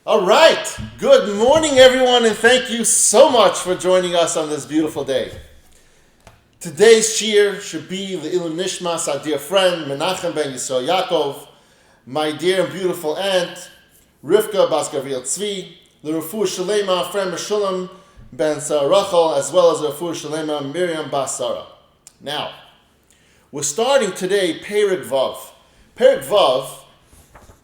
All right. Good morning, everyone, and thank you so much for joining us on this beautiful day. Today's shiur should be the Ilum Nishmas, our dear friend Menachem ben Yisrael Yaakov, my dear and beautiful aunt Rivka Bas Gavriel Tzvi, the Refuah Shalema, friend Meshulam ben Sarah Rachel, as well as the Refuah Shalema Miriam Bas Sarah. Now, we're starting today Perek Vav. Perek Vav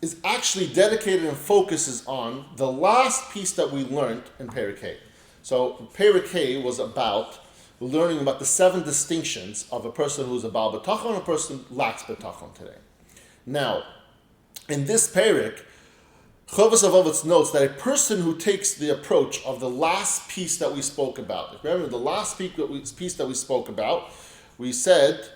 is actually dedicated and focuses on the last piece that we learned in Perek Hay. So Perek Hay was about learning about the 7 distinctions of a person who's a Baal Bitachon and a person who lacks Bitachon today. Now, in this Perek, Rav Av notes that a person who takes the approach of the last piece that we spoke about, remember the last piece that we spoke about, we said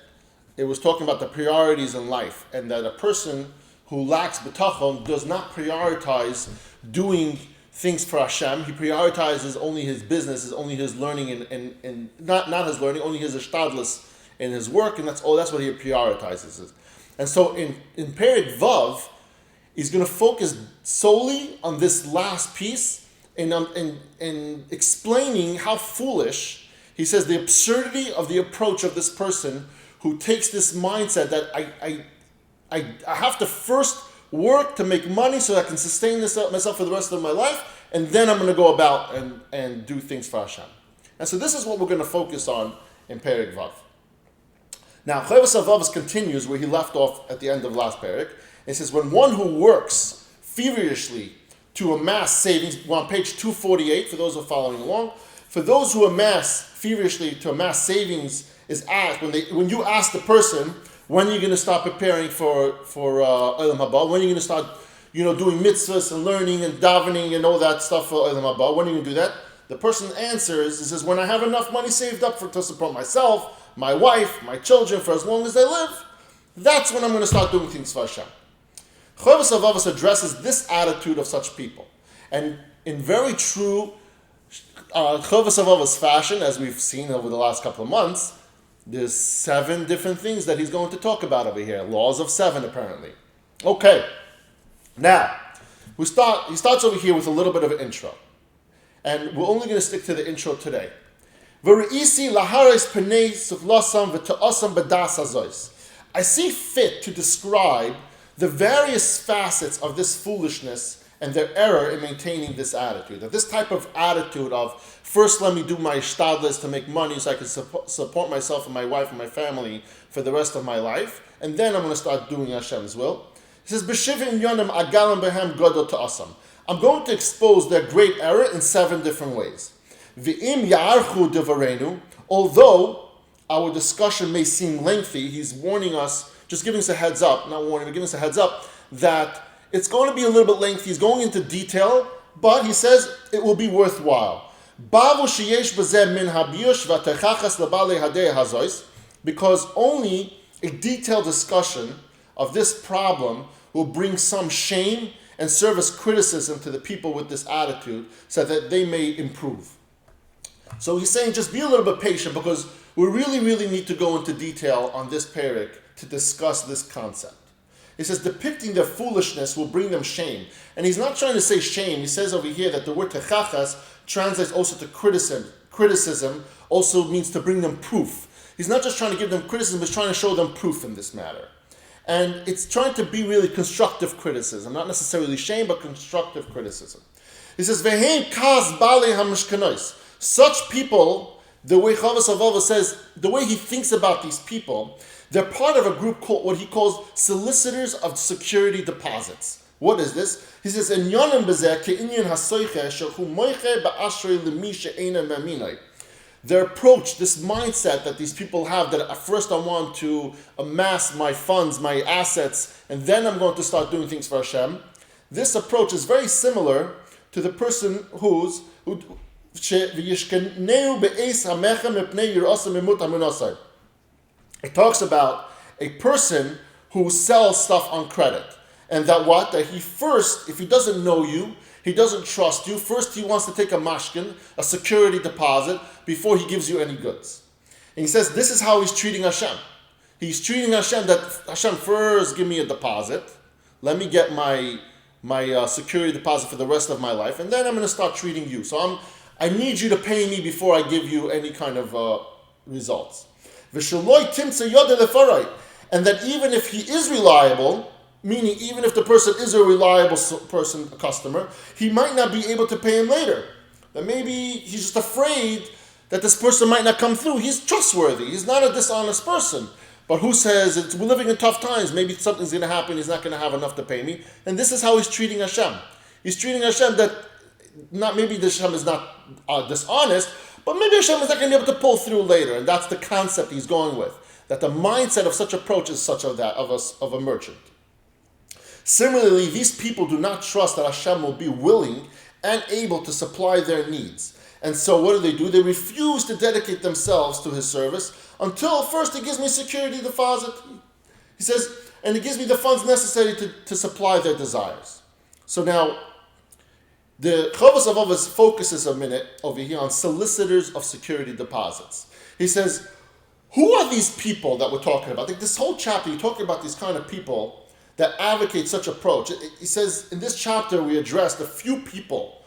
it was talking about the priorities in life, and that a person who lacks bitachon does not prioritize doing things for Hashem. He prioritizes only his business, is only his learning, and not his learning, only his ishtadlus in his work, and that's what he prioritizes. And so in Perek Vav, he's going to focus solely on this last piece and explaining how foolish, he says, the absurdity of the approach of this person who takes this mindset that I have to first work to make money so I can sustain myself for the rest of my life, and then I'm going to go about and do things for Hashem. And so this is what we're going to focus on in Perek Vav. Now, Rav Av continues where he left off at the end of last Perek. It says, when one who works feverishly to amass savings, we're on page 248 for those who are following along. For those who amass feverishly to amass savings is asked, when you ask the person, when are you going to start preparing for Olam Haba? When are you going to start, doing mitzvahs and learning and davening and all that stuff for Olam Haba? When are you going to do that? The person answers, he says, when I have enough money saved up to support myself, my wife, my children for as long as I live, that's when I'm going to start doing things for Hashem. Rav Av addresses this attitude of such people. And in very true Rav Av's fashion, as we've seen over the last couple of months, there's 7 different things that he's going to talk about over here. Laws of 7, apparently. Okay. Now, he starts over here with a little bit of an intro. And we're only going to stick to the intro today. I see fit to describe the various facets of this foolishness and their error in maintaining this attitude. That this type of attitude of, first let me do my ishtadlus to make money so I can support myself and my wife and my family for the rest of my life, and then I'm going to start doing Hashem's will. He says, B'shivim yonim agalam behem godol ta'asam. I'm going to expose their great error in 7 different ways. V'im ya'archu devarenu, although our discussion may seem lengthy, he's warning us, just giving us a heads up, not warning, but giving us a heads up, that it's going to be a little bit lengthy. He's going into detail, but he says it will be worthwhile. Because only a detailed discussion of this problem will bring some shame and serve as criticism to the people with this attitude so that they may improve. So he's saying just be a little bit patient because we really, really need to go into detail on this perek to discuss this concept. He says depicting their foolishness will bring them shame. And he's not trying to say shame. He says over here that the word techachas translates also to criticism. Criticism also means to bring them proof. He's not just trying to give them criticism, he's trying to show them proof in this matter. And it's trying to be really constructive criticism, not necessarily shame, but constructive criticism. He says, Veheim kaz bale hamishkanois. Such people, the way Rav Av says, the way he thinks about these people, they're part of a group called what he calls solicitors of security deposits. What is this? He says, their approach, this mindset that these people have, that at first I want to amass my funds, my assets, and then I'm going to start doing things for Hashem. This approach is very similar to the person it talks about a person who sells stuff on credit. And that he first, if he doesn't know you, he doesn't trust you, first he wants to take a mashkin, a security deposit, before he gives you any goods. And he says this is how he's treating Hashem. He's treating Hashem that Hashem first give me a deposit, let me get my my security deposit for the rest of my life, and then I'm going to start treating you. So I need you to pay me before I give you any kind of results. V'sheloi timtze yodeh lefarai, and that even if he is reliable, meaning even if the person is a reliable person, a customer, he might not be able to pay him later. That maybe he's just afraid that this person might not come through. He's trustworthy. He's not a dishonest person. But who says we're living in tough times? Maybe something's going to happen. He's not going to have enough to pay me. And this is how he's treating Hashem. He's treating Hashem that maybe Hashem is not dishonest, but maybe Hashem is not going to be able to pull through later. And that's the concept he's going with. That the mindset of such approach is such of a merchant. Similarly, these people do not trust that Hashem will be willing and able to supply their needs. And so what do? They refuse to dedicate themselves to his service until first he gives me security deposit. He says, and he gives me the funds necessary to supply their desires. So now, the Rav Av focuses a minute over here on solicitors of security deposits. He says, who are these people that we're talking about? Like this whole chapter, you're talking about these kind of people that advocate such approach. He says, in this chapter, we addressed a few people.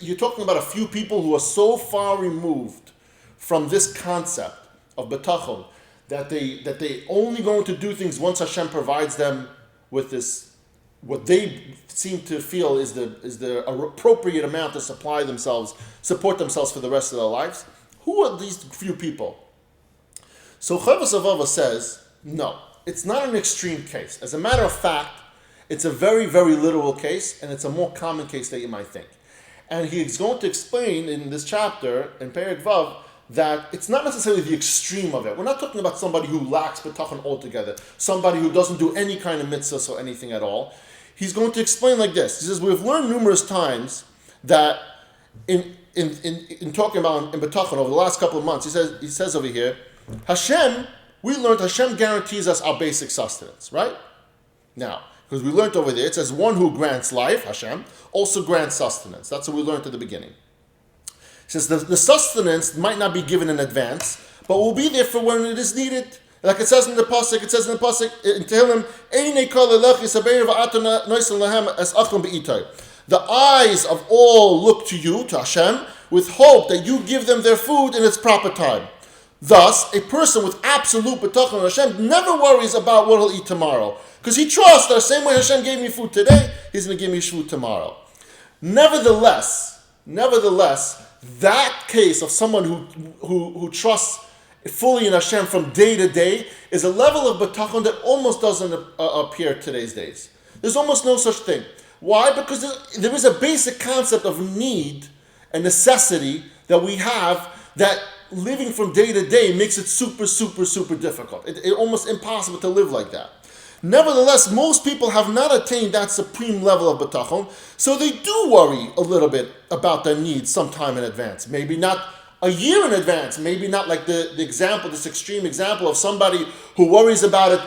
You're talking about a few people who are so far removed from this concept of bitachon that they only going to do things once Hashem provides them with this, what they seem to feel is the appropriate amount to support themselves for the rest of their lives. Who are these few people? So Rav Av says, no, it's not an extreme case. As a matter of fact, it's a very, very literal case, and it's a more common case than you might think. And he's going to explain in this chapter, in Perek Vav, that it's not necessarily the extreme of it. We're not talking about somebody who lacks bitachon altogether, somebody who doesn't do any kind of mitzvahs or anything at all. He's going to explain like this. He says, we've learned numerous times that in talking about in bitachon over the last couple of months, he says over here, we learned Hashem guarantees us our basic sustenance, right? Now, because we learned over there, it says one who grants life, Hashem, also grants sustenance. That's what we learned at the beginning. It says the sustenance might not be given in advance, but will be there for when it is needed. Like it says in the pasuk, in Tehillim, the eyes of all look to you, to Hashem, with hope that you give them their food in its proper time. Thus, a person with absolute bitachon on Hashem never worries about what he'll eat tomorrow, because he trusts that the same way Hashem gave me food today, he's going to give me food tomorrow. Nevertheless, that case of someone who trusts fully in Hashem from day to day is a level of bitachon that almost doesn't appear today's days. There's almost no such thing. Why? Because there is a basic concept of need and necessity that we have that living from day to day makes it super, super, super difficult. It's almost impossible to live like that. Nevertheless, most people have not attained that supreme level of bitachon, so they do worry a little bit about their needs sometime in advance. Maybe not a year in advance, maybe not like this extreme example of somebody who worries about it,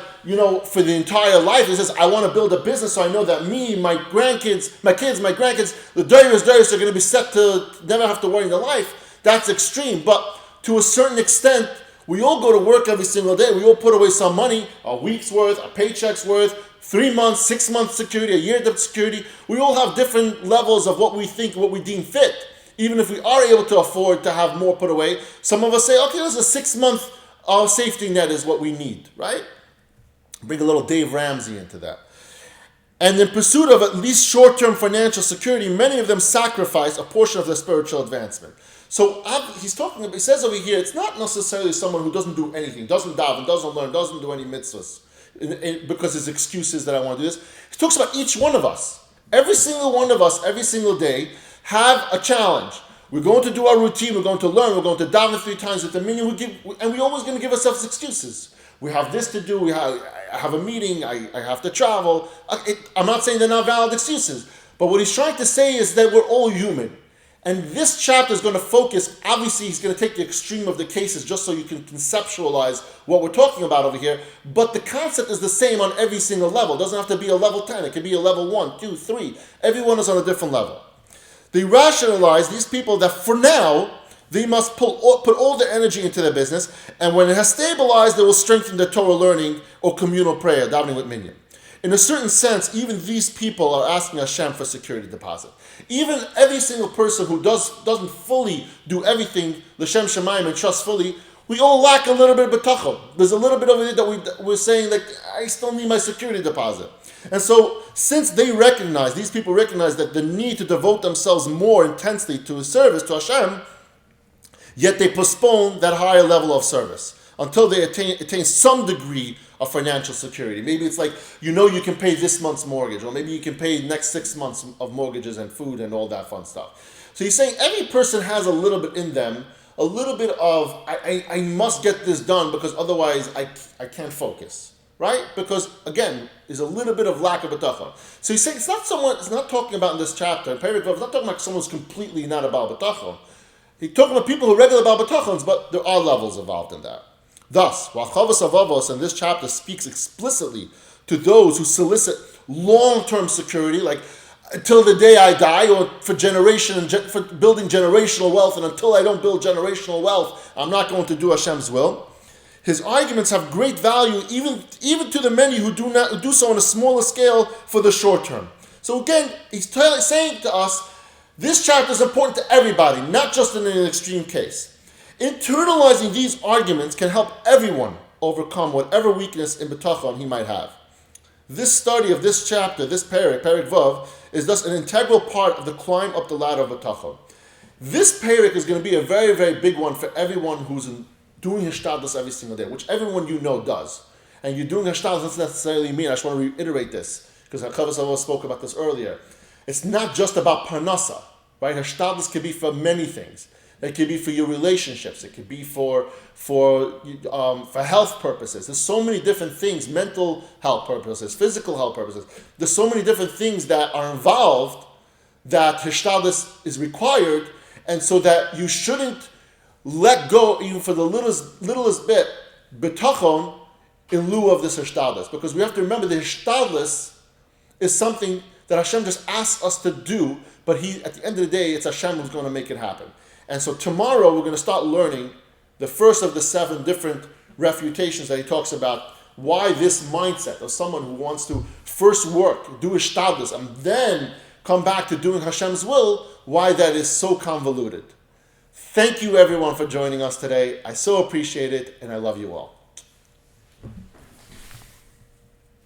for the entire life. He says, I want to build a business so I know that me, my grandkids, the daughters are going to be set to never have to worry in their life. That's extreme, but to a certain extent, we all go to work every single day. We all put away some money, a week's worth, a paycheck's worth, 3 months, 6 months security, a year of security. We all have different levels of what we deem fit. Even if we are able to afford to have more put away, some of us say, okay, there's a 6 month safety net is what we need, right? Bring a little Dave Ramsey into that. And in pursuit of at least short-term financial security, many of them sacrifice a portion of their spiritual advancement. So he says over here, it's not necessarily someone who doesn't do anything, doesn't daven, doesn't learn, doesn't do any mitzvahs, because his excuse is that I want to do this. He talks about each one of us. Every single one of us, every single day, have a challenge. We're going to do our routine, we're going to learn, we're going to daven 3 times with the minyan, and we're always going to give ourselves excuses. We have this to do, I have a meeting, I have to travel. I'm not saying they're not valid excuses, but what he's trying to say is that we're all human. And this chapter is going to focus, obviously he's going to take the extreme of the cases just so you can conceptualize what we're talking about over here, but the concept is the same on every single level. It doesn't have to be a level 10, it can be a level 1, 2, 3. Everyone is on a different level. They rationalize these people that for now, they must put all their energy into their business, and when it has stabilized, they will strengthen their Torah learning or communal prayer, davening with minyan. in a certain sense, even these people are asking Hashem for security deposit. Even every single person who doesn't fully do everything l'shem shamayim and trust fully, we all lack a little bit of bitachon. There's a little bit of it that we're saying, like, I still need my security deposit. And so, since these people recognize that the need to devote themselves more intensely to a service to Hashem, yet they postpone that higher level of service until they attain some degree of financial security. Maybe it's like, you can pay this month's mortgage, or maybe you can pay next 6 months of mortgages and food and all that fun stuff. So he's saying every person has a little bit in them, a little bit of, I must get this done because otherwise I can't focus. Right? Because, again, there's a little bit of lack of bitachon. So he's saying it's not talking about in this chapter, in Perek Vav, it's not talking about someone who's completely not about bitachon. He's talking about people who are regular about bitachons, but there are levels involved in that. Thus, while Chavos Avavos in this chapter speaks explicitly to those who solicit long-term security, like until the day I die, or for building generational wealth, and until I don't build generational wealth, I'm not going to do Hashem's will. His arguments have great value, even to the many who do so on a smaller scale for the short term. So again, he's saying to us, this chapter is important to everybody, not just in an extreme case. Internalizing these arguments can help everyone overcome whatever weakness in bitachon he might have. This study of this chapter, this Perek Vav, is thus an integral part of the climb up the ladder of bitachon. This Perek is going to be a very, very big one for everyone who's doing hishtadlus every single day, which everyone does. And you're doing hishtadlus doesn't necessarily mean, I just want to reiterate this, because Chavos Avos spoke about this earlier. It's not just about parnasa, right? Hishtadlus can be for many things. It could be for your relationships. It could be for health purposes. There's so many different things, mental health purposes, physical health purposes. There's so many different things that are involved that hishtadlus is required, and so that you shouldn't let go, even for the littlest bit, bitachon, in lieu of this hishtadlus. Because we have to remember the hishtadlus is something that Hashem just asks us to do, but at the end of the day, it's Hashem who's going to make it happen. And so tomorrow, we're going to start learning the first of the 7 different refutations that he talks about, why this mindset of someone who wants to first work, do hishtadlus, and then come back to doing Hashem's will, why that is so convoluted. Thank you, everyone, for joining us today. I so appreciate it, and I love you all.